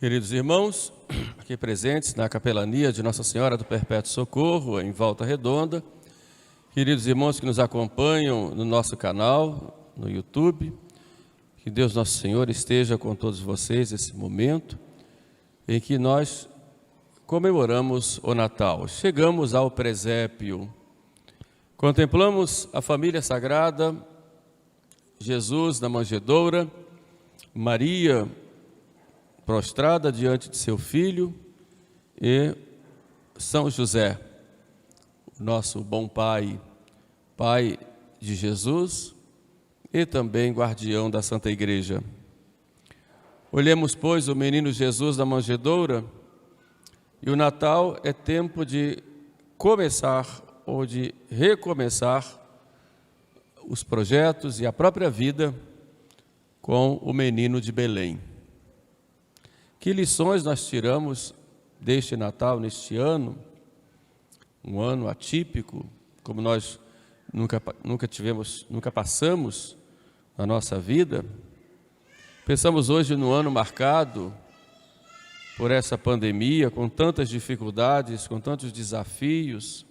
Queridos irmãos, aqui presentes na capelania de Nossa Senhora do Perpétuo Socorro, em Volta Redonda, queridos irmãos que nos acompanham no nosso canal, no YouTube, que Deus Nosso Senhor esteja com todos vocês nesse momento em que nós comemoramos o Natal. Chegamos ao presépio, contemplamos a família sagrada, Jesus na manjedoura, Maria prostrada diante de seu filho e São José, nosso bom pai, pai de Jesus e também guardião da Santa Igreja. Olhemos, pois, o menino Jesus na manjedoura, e o Natal é tempo de começar ou de recomeçar os projetos e a própria vida com o menino de Belém. Que lições nós tiramos deste Natal, neste ano, um ano atípico, como nós nunca passamos na nossa vida? Pensamos hoje no ano marcado por essa pandemia, com tantas dificuldades, com tantos desafios.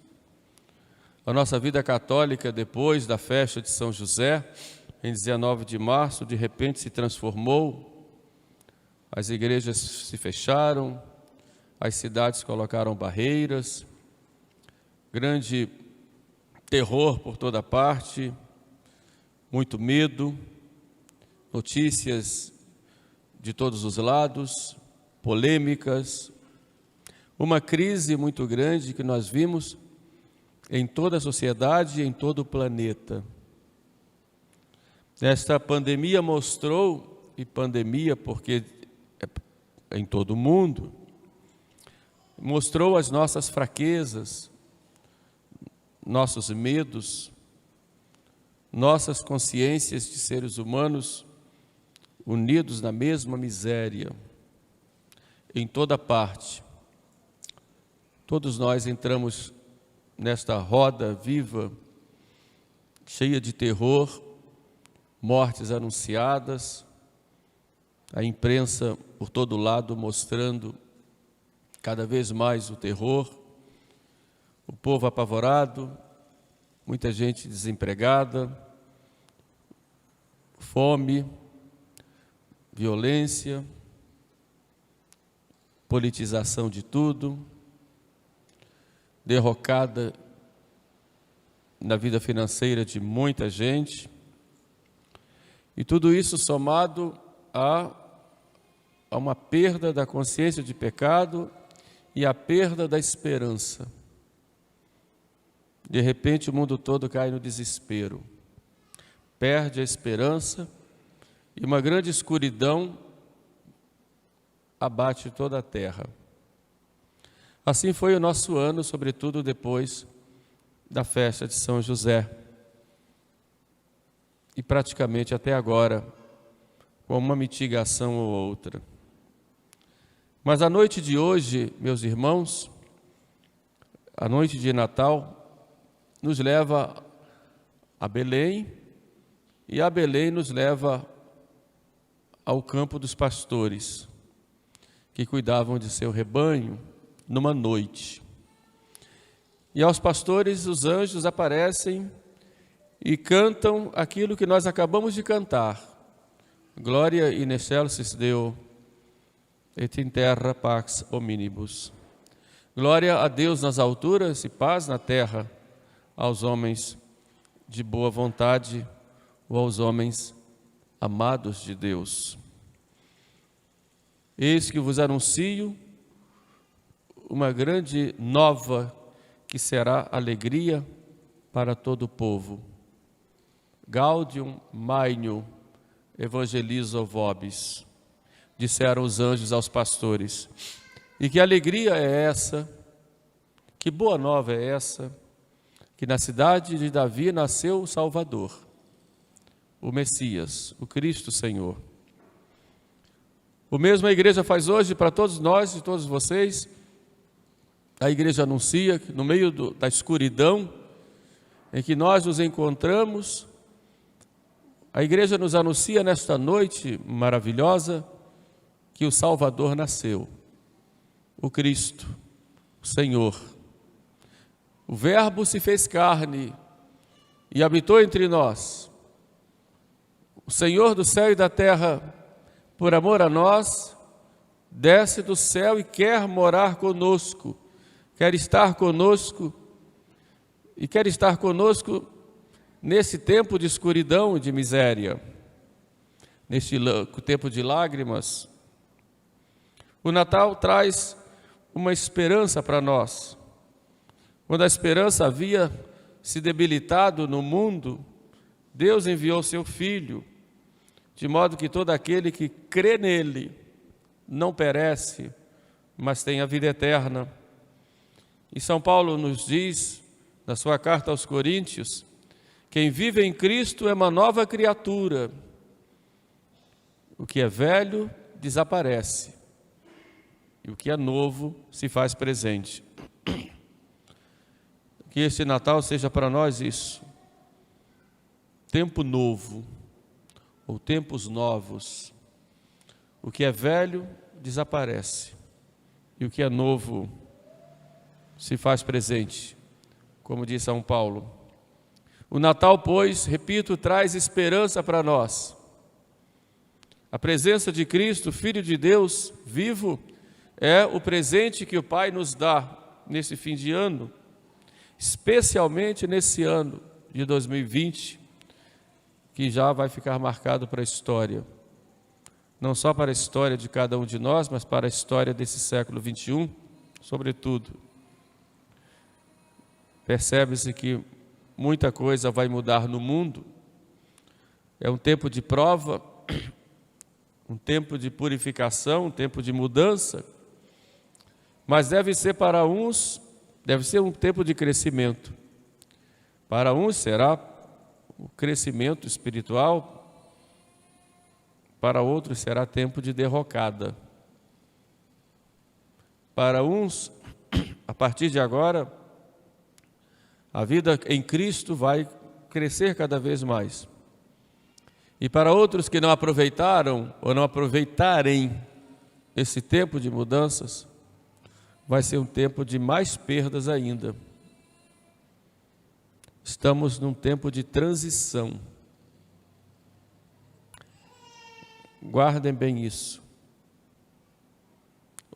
A nossa vida católica, depois da festa de São José, em 19 de março, de repente se transformou. As igrejas se fecharam, as cidades colocaram barreiras, grande terror por toda parte, muito medo, notícias de todos os lados, polêmicas, uma crise muito grande que nós vimos em toda a sociedade e em todo o planeta. Esta pandemia mostrou, e pandemia porque em todo o mundo, mostrou as nossas fraquezas, nossos medos, nossas consciências de seres humanos unidos na mesma miséria, em toda parte. Todos nós entramos nesta roda viva, cheia de terror, mortes anunciadas, a imprensa por todo lado mostrando cada vez mais o terror, o povo apavorado, muita gente desempregada, fome, violência, politização de tudo, derrocada na vida financeira de muita gente, e tudo isso somado a uma perda da consciência de pecado e a perda da esperança. De repente o mundo todo cai no desespero, perde a esperança e uma grande escuridão abate toda a terra. Assim foi o nosso ano, sobretudo depois da festa de São José. E praticamente até agora, com uma mitigação ou outra. Mas a noite de hoje, meus irmãos, a noite de Natal, nos leva a Belém, e a Belém nos leva ao campo dos pastores, que cuidavam de seu rebanho numa noite. E aos pastores os anjos aparecem e cantam aquilo que nós acabamos de cantar. Glória in excelsis Deo, et in terra pax hominibus. Glória a Deus nas alturas e paz na terra aos homens de boa vontade ou aos homens amados de Deus. Eis que vos anuncio uma grande nova que será alegria para todo o povo. Gaudium magnum evangelizo vobis, disseram os anjos aos pastores. E que alegria é essa, que boa nova é essa, que na cidade de Davi nasceu o Salvador, o Messias, o Cristo Senhor. O mesmo a igreja faz hoje para todos nós e todos vocês. A igreja anuncia que no meio da escuridão em que nós nos encontramos, a igreja nos anuncia nesta noite maravilhosa que o Salvador nasceu, o Cristo, o Senhor. O Verbo se fez carne e habitou entre nós. O Senhor do céu e da terra, por amor a nós, desce do céu e quer morar conosco, quer estar conosco, e quer estar conosco nesse tempo de escuridão e de miséria, neste tempo de lágrimas. O Natal traz uma esperança para nós. Quando a esperança havia se debilitado no mundo, Deus enviou seu Filho, de modo que todo aquele que crê nele não perece, mas tem a vida eterna. E São Paulo nos diz, na sua carta aos Coríntios, quem vive em Cristo é uma nova criatura. O que é velho desaparece, e o que é novo se faz presente. Que este Natal seja para nós isso, tempo novo, ou tempos novos. O que é velho desaparece, e o que é novo se faz presente, como diz São Paulo. O Natal, pois, repito, traz esperança para nós. A presença de Cristo, Filho de Deus, vivo, é o presente que o Pai nos dá nesse fim de ano, especialmente nesse ano de 2020, que já vai ficar marcado para a história. Não só para a história de cada um de nós, mas para a história desse século 21, sobretudo. Percebe-se que muita coisa vai mudar no mundo. É um tempo de prova, um tempo de purificação, um tempo de mudança, mas deve ser para uns, deve ser um tempo de crescimento. Para uns será o crescimento espiritual, para outros será tempo de derrocada. Para uns, a partir de agora, a vida em Cristo vai crescer cada vez mais. E para outros que não aproveitaram ou não aproveitarem esse tempo de mudanças, vai ser um tempo de mais perdas ainda. Estamos num tempo de transição. Guardem bem isso.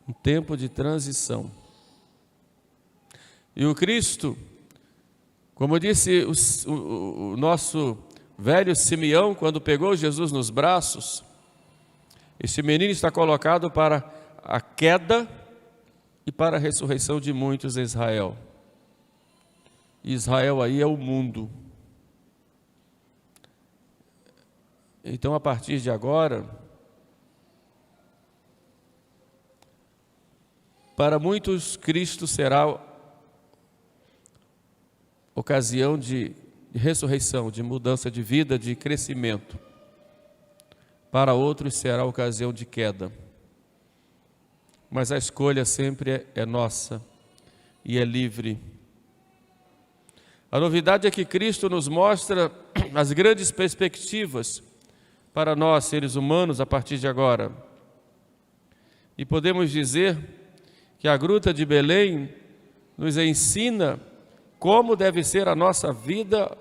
Um tempo de transição. E o Cristo, como disse o nosso velho Simeão, quando pegou Jesus nos braços, esse menino está colocado para a queda e para a ressurreição de muitos em Israel. Israel aí é o mundo. Então, a partir de agora, para muitos, Cristo será ocasião de ressurreição, de mudança de vida, de crescimento. Para outros será ocasião de queda. Mas a escolha sempre é nossa e é livre. A novidade é que Cristo nos mostra as grandes perspectivas para nós, seres humanos, a partir de agora. E podemos dizer que a Gruta de Belém nos ensina como deve ser a nossa vida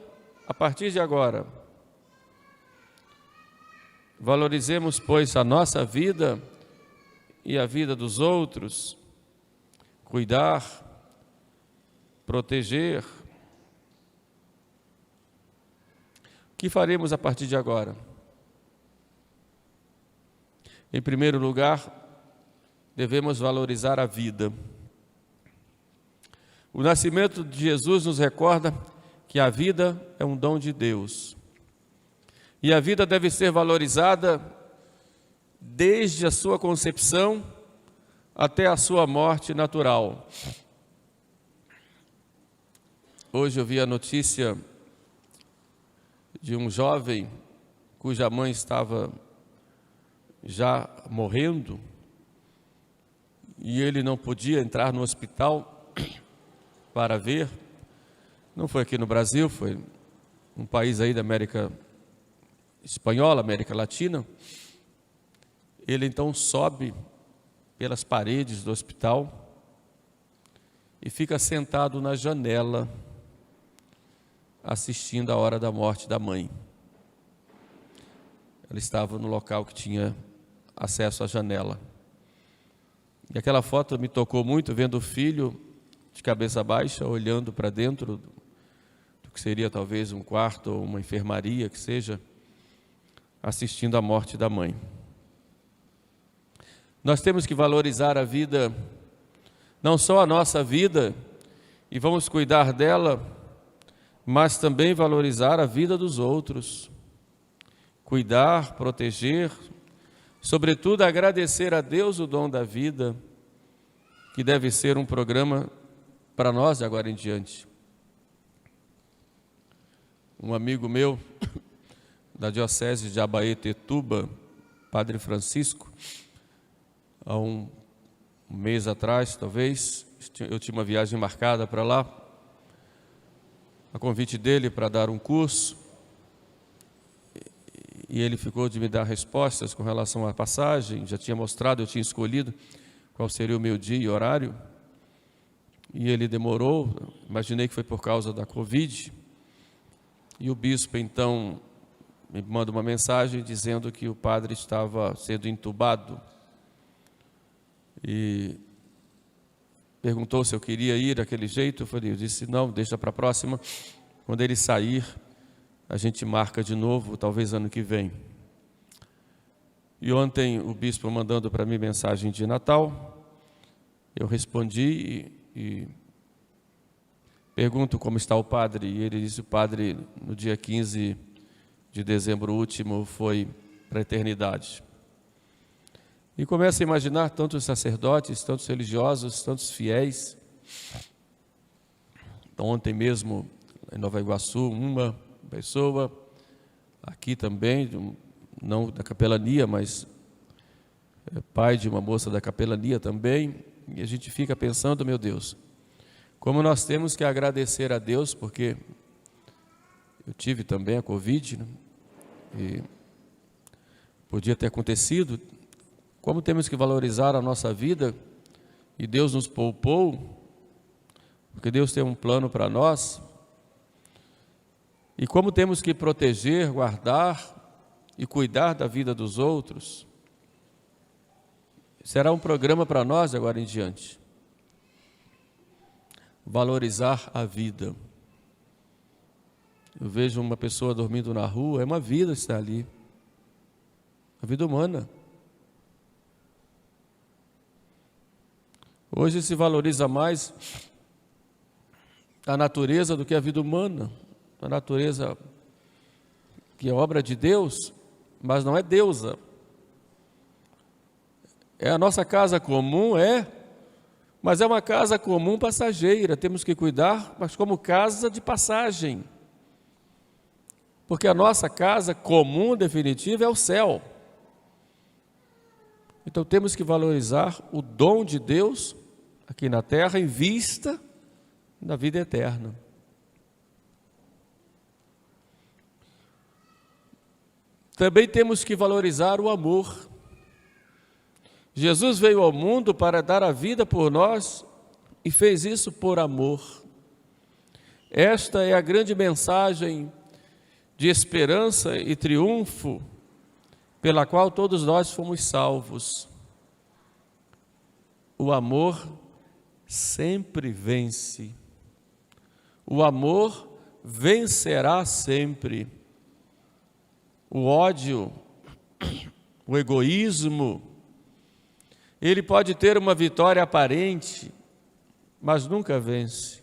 a partir de agora. Valorizemos, pois, a nossa vida e a vida dos outros, cuidar, proteger. O que faremos a partir de agora? Em primeiro lugar, devemos valorizar a vida. O nascimento de Jesus nos recorda que a vida é um dom de Deus. E a vida deve ser valorizada desde a sua concepção até a sua morte natural. Hoje eu vi a notícia de um jovem cuja mãe estava já morrendo e ele não podia entrar no hospital para ver. Não foi aqui no Brasil, foi um país aí da América Espanhola, América Latina. Ele então sobe pelas paredes do hospital e fica sentado na janela, assistindo a hora da morte da mãe. Ela estava no local que tinha acesso à janela. E aquela foto me tocou muito, vendo o filho de cabeça baixa, olhando para dentro do que seria talvez um quarto ou uma enfermaria, que seja, assistindo a morte da mãe. Nós temos que valorizar a vida, não só a nossa vida, e vamos cuidar dela, mas também valorizar a vida dos outros. Cuidar, proteger, sobretudo agradecer a Deus o dom da vida, que deve ser um programa para nós de agora em diante. Um amigo meu, da Diocese de Abaetetuba, Padre Francisco, há um mês atrás, talvez, eu tinha uma viagem marcada para lá, a convite dele para dar um curso, e ele ficou de me dar respostas com relação à passagem, já tinha mostrado, eu tinha escolhido qual seria o meu dia e horário, e ele demorou, imaginei que foi por causa da Covid, e o bispo então me manda uma mensagem dizendo que o padre estava sendo entubado, e perguntou se eu queria ir daquele jeito. Eu disse não, deixa para a próxima, quando ele sair a gente marca de novo, talvez ano que vem. E ontem o bispo mandando para mim mensagem de Natal, eu respondi e pergunto como está o padre, e ele disse: o padre no dia 15 de dezembro último foi para a eternidade. E começa a imaginar tantos sacerdotes, tantos religiosos, tantos fiéis. Então, ontem mesmo, em Nova Iguaçu, uma pessoa, aqui também, não da capelania, mas pai de uma moça da capelania também, e a gente fica pensando, meu Deus, como nós temos que agradecer a Deus, porque eu tive também a Covid, né? E podia ter acontecido. Como temos que valorizar a nossa vida, e Deus nos poupou, porque Deus tem um plano para nós, e como temos que proteger, guardar e cuidar da vida dos outros. Será um programa para nós de agora em diante. Valorizar a vida. Eu vejo uma pessoa dormindo na rua, é uma vida estar ali, a vida humana. Hoje se valoriza mais a natureza do que a vida humana. A natureza que é obra de Deus, mas não é deusa. É a nossa casa comum, mas é uma casa comum passageira. Temos que cuidar, mas como casa de passagem. Porque a nossa casa comum, definitiva, é o céu. Então temos que valorizar o dom de Deus aqui na terra em vista da vida eterna. Também temos que valorizar o amor. Jesus veio ao mundo para dar a vida por nós e fez isso por amor. Esta é a grande mensagem de esperança e triunfo pela qual todos nós fomos salvos. O amor sempre vence. O amor vencerá sempre. O ódio, o egoísmo, ele pode ter uma vitória aparente, mas nunca vence.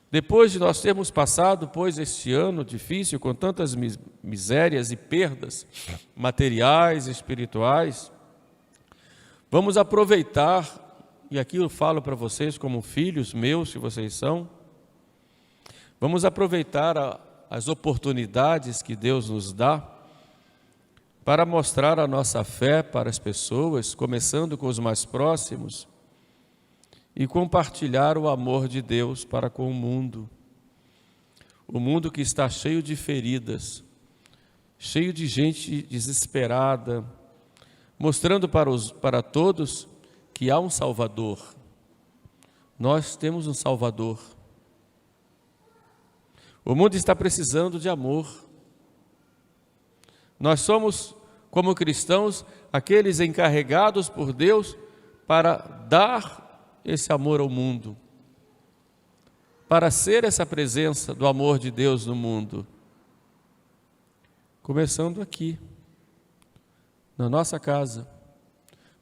Depois de nós termos passado, pois, este ano difícil, com tantas misérias e perdas materiais e espirituais, vamos aproveitar, e aqui eu falo para vocês como filhos meus que vocês são, vamos aproveitar as oportunidades que Deus nos dá para mostrar a nossa fé para as pessoas, começando com os mais próximos, e compartilhar o amor de Deus para com o mundo que está cheio de feridas, cheio de gente desesperada, mostrando para todos que há um Salvador. Nós temos um Salvador. O mundo está precisando de amor. Nós somos, como cristãos, aqueles encarregados por Deus para dar esse amor ao mundo, para ser essa presença do amor de Deus no mundo. Começando aqui, na nossa casa,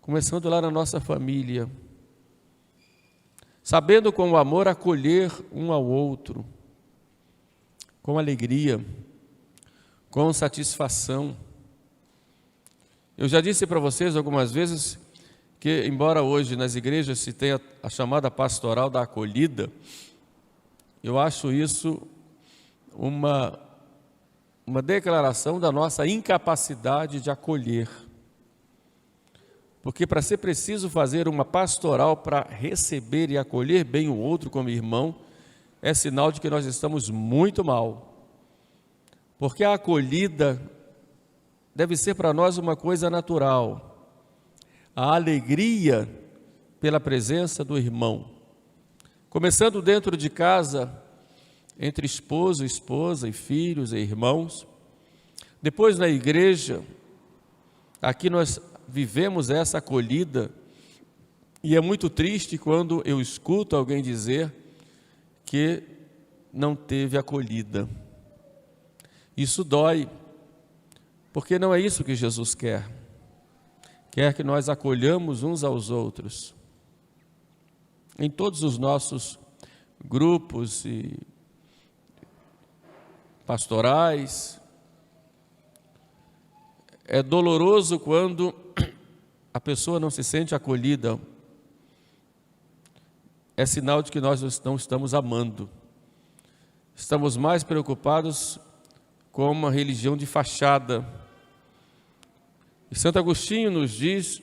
começando lá na nossa família, sabendo com o amor acolher um ao outro, com alegria, com satisfação. Eu já disse para vocês algumas vezes que, embora hoje nas igrejas se tenha a chamada pastoral da acolhida, eu acho isso uma declaração da nossa incapacidade de acolher. Porque para ser preciso fazer uma pastoral para receber e acolher bem o outro como irmão, é sinal de que nós estamos muito mal. Porque a acolhida deve ser para nós uma coisa natural. A alegria pela presença do irmão. Começando dentro de casa, entre esposo, esposa e filhos e irmãos. Depois na igreja, aqui nós vivemos essa acolhida, e é muito triste quando eu escuto alguém dizer que não teve acolhida. Isso dói, porque não é isso que Jesus quer. Quer que nós acolhamos uns aos outros. Em todos os nossos grupos e pastorais, é doloroso quando a pessoa não se sente acolhida. É sinal de que nós não estamos amando. Estamos mais preocupados com uma religião de fachada. E Santo Agostinho nos diz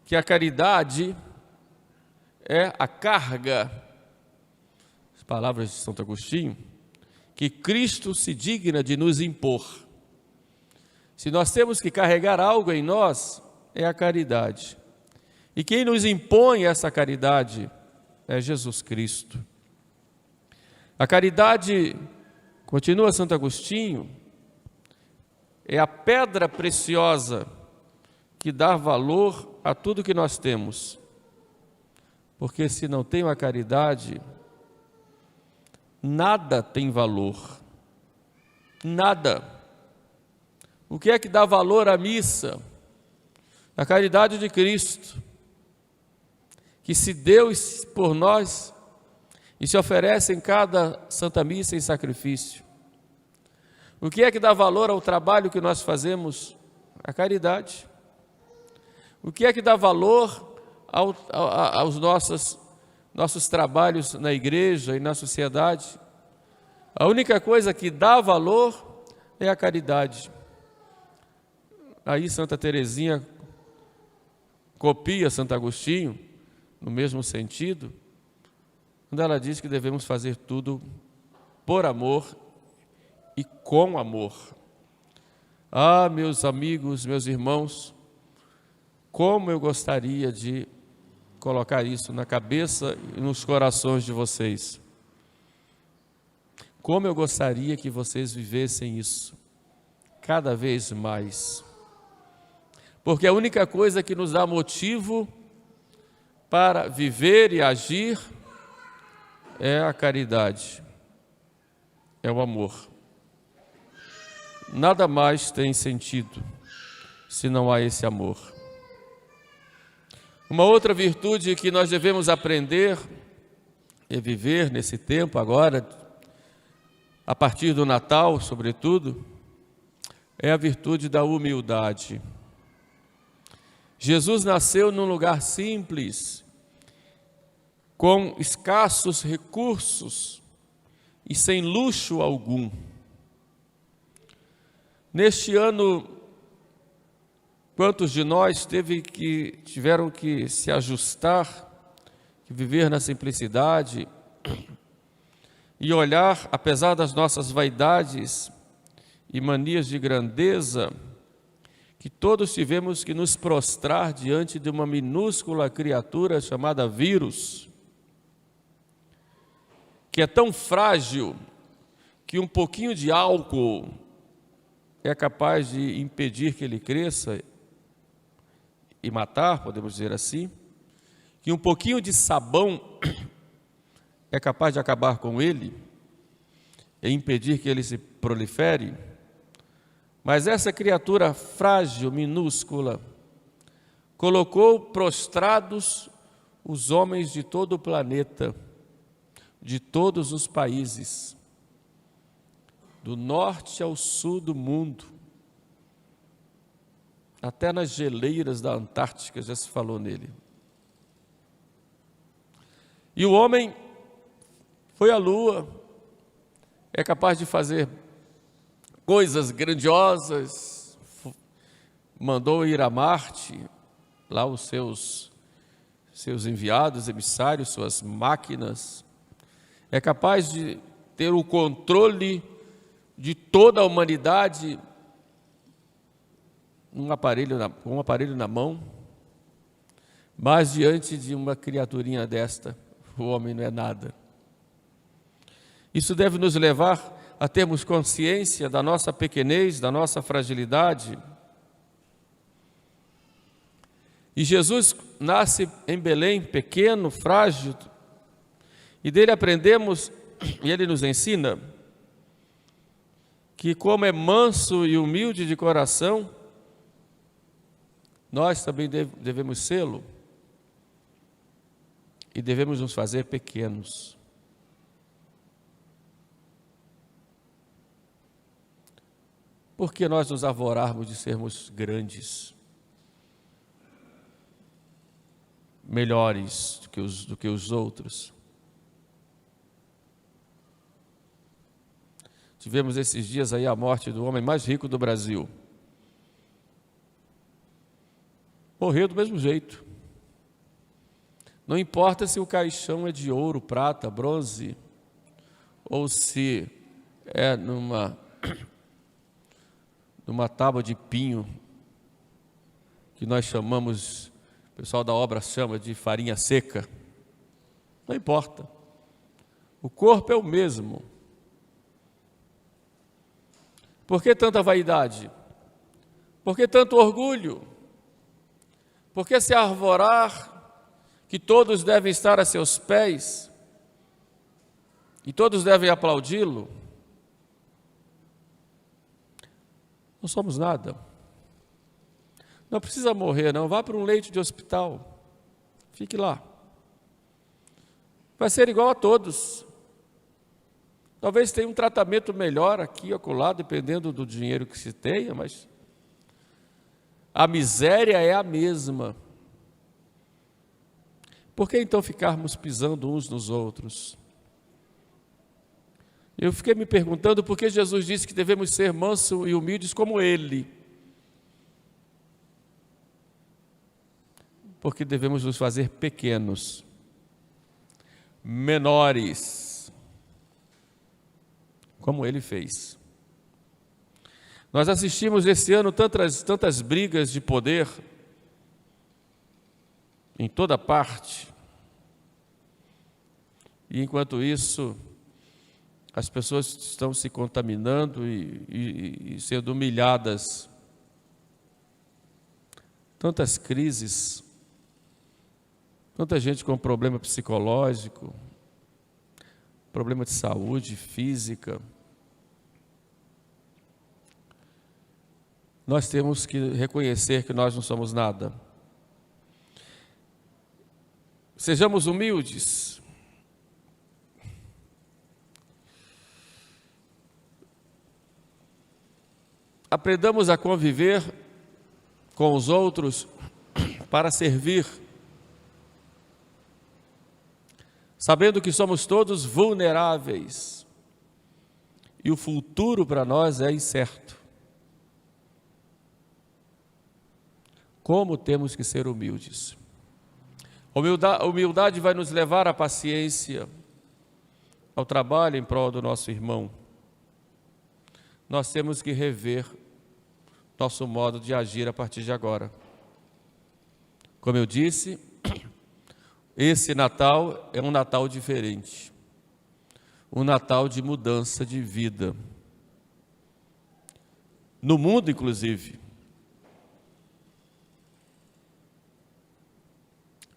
que a caridade é a carga, as palavras de Santo Agostinho, que Cristo se digna de nos impor. Se nós temos que carregar algo em nós, é a caridade. E quem nos impõe essa caridade é Jesus Cristo. A caridade, continua Santo Agostinho, é a pedra preciosa que dá valor a tudo que nós temos. Porque se não tem a caridade, nada tem valor. Nada. O que é que dá valor à missa? A caridade de Cristo, que se deu por nós e se oferece em cada Santa Missa em sacrifício. O que é que dá valor ao trabalho que nós fazemos? A caridade. O que é que dá valor aos nossos trabalhos na igreja e na sociedade? A única coisa que dá valor é a caridade. Aí Santa Teresinha copia Santo Agostinho, no mesmo sentido, quando ela diz que devemos fazer tudo por amor e com amor. Ah, meus amigos, meus irmãos, como eu gostaria de colocar isso na cabeça e nos corações de vocês. Como eu gostaria que vocês vivessem isso, cada vez mais. Porque a única coisa que nos dá motivo para viver e agir é a caridade, é o amor. Nada mais tem sentido se não há esse amor. Uma outra virtude que nós devemos aprender e viver nesse tempo agora, a partir do Natal, sobretudo, é a virtude da humildade. Jesus nasceu num lugar simples, com escassos recursos e sem luxo algum. Neste ano, quantos de nós tiveram que se ajustar, que viver na simplicidade e olhar, apesar das nossas vaidades e manias de grandeza, que todos tivemos que nos prostrar diante de uma minúscula criatura chamada vírus, que é tão frágil que um pouquinho de álcool é capaz de impedir que ele cresça e matar, podemos dizer assim, que um pouquinho de sabão é capaz de acabar com ele e impedir que ele se prolifere. Mas essa criatura frágil, minúscula, colocou prostrados os homens de todo o planeta, de todos os países, do norte ao sul do mundo, até nas geleiras da Antártica já se falou nele. E o homem foi à Lua, é capaz de fazer coisas grandiosas, mandou ir a Marte, lá os seus enviados, emissários, suas máquinas, é capaz de ter o controle de toda a humanidade com um aparelho na mão, mas diante de uma criaturinha desta, o homem não é nada. Isso deve nos levar a termos consciência da nossa pequenez, da nossa fragilidade. E Jesus nasce em Belém, pequeno, frágil, e dele aprendemos, e ele nos ensina, que como é manso e humilde de coração, nós também devemos sê-lo, e devemos nos fazer pequenos. Por que nós nos arvorarmos de sermos grandes, melhores do que os outros? Tivemos esses dias aí a morte do homem mais rico do Brasil. Morreu do mesmo jeito. Não importa se o caixão é de ouro, prata, bronze, ou se é numa tábua de pinho, que nós chamamos, o pessoal da obra chama de farinha seca. Não importa. O corpo é o mesmo. Por que tanta vaidade? Por que tanto orgulho? Por que se arvorar que todos devem estar a seus pés e todos devem aplaudi-lo? Não somos nada. Não precisa morrer, não. Vá para um leito de hospital. Fique lá. Vai ser igual a todos. Talvez tenha um tratamento melhor aqui ou acolá, dependendo do dinheiro que se tenha, mas a miséria é a mesma. Por que então ficarmos pisando uns nos outros? Eu fiquei me perguntando por que Jesus disse que devemos ser mansos e humildes como Ele. Porque devemos nos fazer pequenos, menores, como Ele fez. Nós assistimos esse ano tantas brigas de poder, em toda parte, e enquanto isso, as pessoas estão se contaminando e sendo humilhadas. Tantas crises, tanta gente com problema psicológico, problema de saúde física. Nós temos que reconhecer que nós não somos nada. Sejamos humildes. Aprendamos a conviver com os outros para servir, sabendo que somos todos vulneráveis e o futuro para nós é incerto. Como temos que ser humildes? Humildade vai nos levar à paciência, ao trabalho em prol do nosso irmão. nós temos que rever nosso modo de agir a partir de agora. Como eu disse, esse Natal é um Natal diferente, um Natal de mudança de vida. No mundo, inclusive.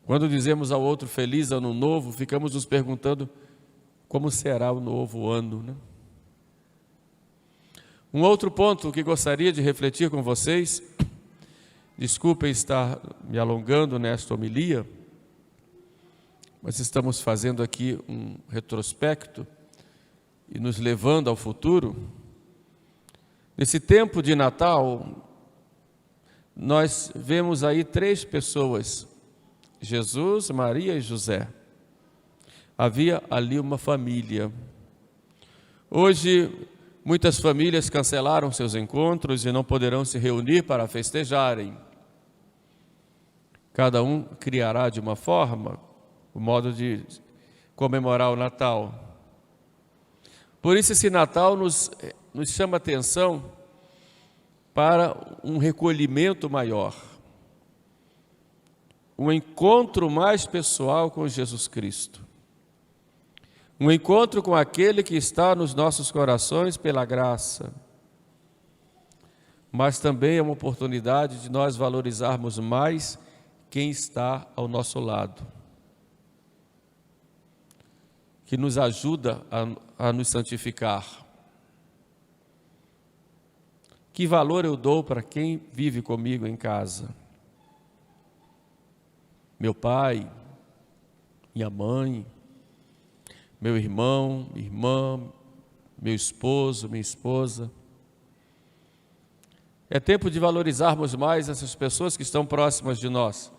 Quando dizemos ao outro Feliz Ano Novo, ficamos nos perguntando como será o novo ano, né? Um outro ponto que gostaria de refletir com vocês, desculpem estar me alongando nesta homilia, mas estamos fazendo aqui um retrospecto e nos levando ao futuro. Nesse tempo de Natal, nós vemos aí 3 pessoas, Jesus, Maria e José. Havia ali uma família. Hoje, muitas famílias cancelaram seus encontros e não poderão se reunir para festejarem. Cada um criará de uma forma o modo de comemorar o Natal. Por isso esse Natal nos chama atenção para um recolhimento maior, um encontro mais pessoal com Jesus Cristo, um encontro com aquele que está nos nossos corações pela graça, mas também é uma oportunidade de nós valorizarmos mais quem está ao nosso lado, que nos ajuda a nos santificar. Que valor eu dou para quem vive comigo em casa? Meu pai, minha mãe, meu irmão, minha irmã, meu esposo, minha esposa. É tempo de valorizarmos mais essas pessoas que estão próximas de nós.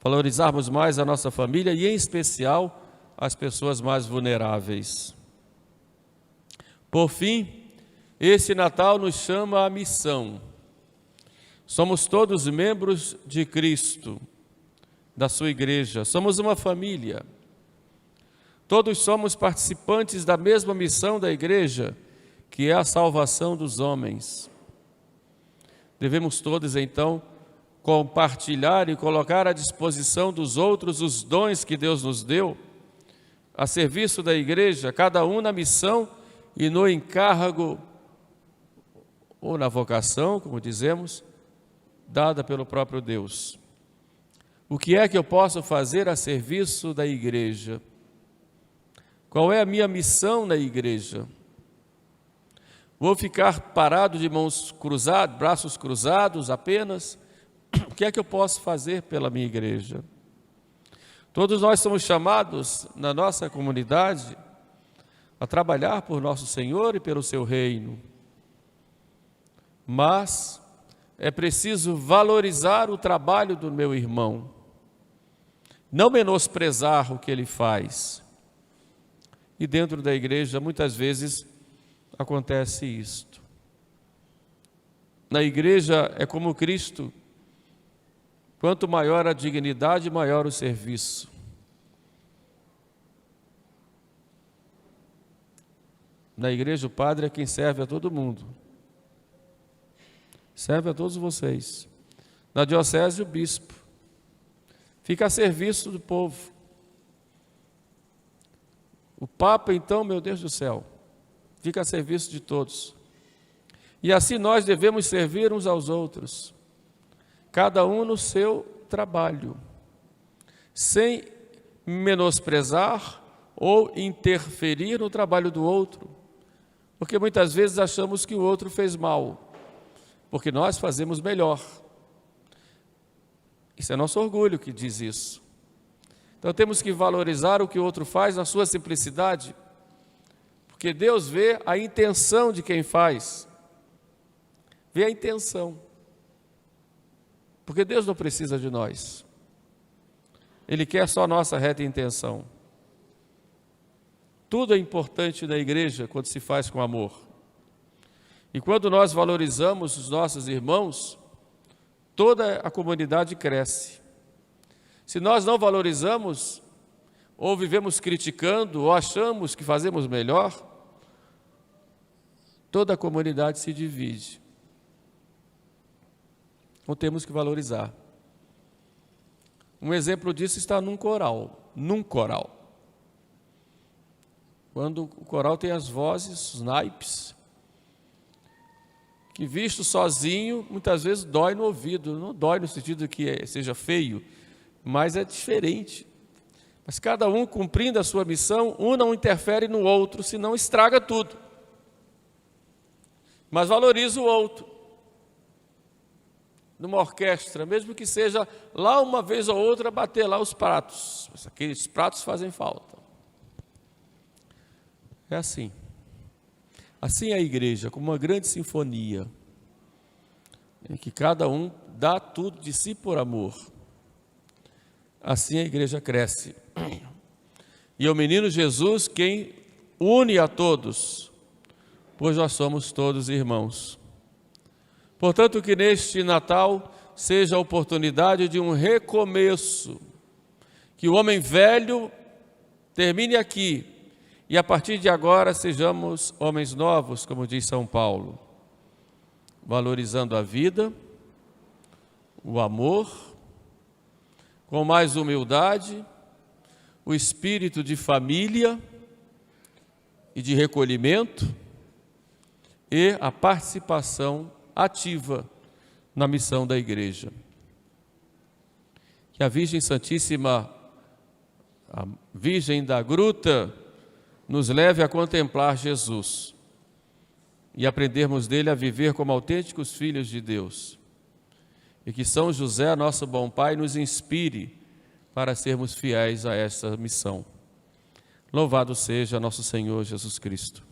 Valorizarmos mais a nossa família e, em especial, as pessoas mais vulneráveis. Por fim, esse Natal nos chama à missão. Somos todos membros de Cristo, da sua igreja. Somos uma família. Todos somos participantes da mesma missão da igreja, que é a salvação dos homens. Devemos todos, então, compartilhar e colocar à disposição dos outros os dons que Deus nos deu, a serviço da igreja, cada um na missão e no encargo, ou na vocação, como dizemos, dada pelo próprio Deus. O que é que eu posso fazer a serviço da igreja? Qual é a minha missão na igreja? Vou ficar parado de mãos cruzadas, braços cruzados apenas? O que é que eu posso fazer pela minha igreja? Todos nós somos chamados, na nossa comunidade, a trabalhar por nosso Senhor e pelo seu reino. Mas é preciso valorizar o trabalho do meu irmão, não menosprezar o que ele faz. E dentro da igreja, muitas vezes, acontece isto. Na igreja é como Cristo: quanto maior a dignidade, maior o serviço. Na igreja, o padre é quem serve a todo mundo. Serve a todos vocês. Na diocese, o bispo fica a serviço do povo. O Papa, então, meu Deus do céu, fica a serviço de todos. E assim nós devemos servir uns aos outros, cada um no seu trabalho, sem menosprezar ou interferir no trabalho do outro, porque muitas vezes achamos que o outro fez mal, porque nós fazemos melhor. Isso é nosso orgulho que diz isso. Então temos que valorizar o que o outro faz na sua simplicidade, porque Deus vê a intenção de quem faz, vê a intenção, porque Deus não precisa de nós, Ele quer só a nossa reta intenção. Tudo é importante na igreja quando se faz com amor. E quando nós valorizamos os nossos irmãos, toda a comunidade cresce. Se nós não valorizamos, ou vivemos criticando, ou achamos que fazemos melhor, toda a comunidade se divide. Então temos que valorizar. Um exemplo disso está num coral. Quando o coral tem as vozes, os naipes, que visto sozinho, muitas vezes dói no ouvido. Não dói no sentido de que seja feio, mas é diferente. Mas cada um cumprindo a sua missão, um não interfere no outro, senão estraga tudo. Mas valoriza o outro. Numa orquestra, mesmo que seja lá uma vez ou outra, bater lá os pratos. Aqueles pratos fazem falta. É assim. Assim é a igreja, como uma grande sinfonia, em que cada um dá tudo de si por amor. Assim a igreja cresce. E é o menino Jesus quem une a todos, pois nós somos todos irmãos. Portanto, que neste Natal seja a oportunidade de um recomeço, que o homem velho termine aqui, e a partir de agora sejamos homens novos, como diz São Paulo, valorizando a vida, o amor, com mais humildade, o espírito de família e de recolhimento e a participação ativa na missão da igreja. Que a Virgem Santíssima, a Virgem da Gruta, nos leve a contemplar Jesus e aprendermos dele a viver como autênticos filhos de Deus. E que São José, nosso bom Pai, nos inspire para sermos fiéis a essa missão. Louvado seja nosso Senhor Jesus Cristo.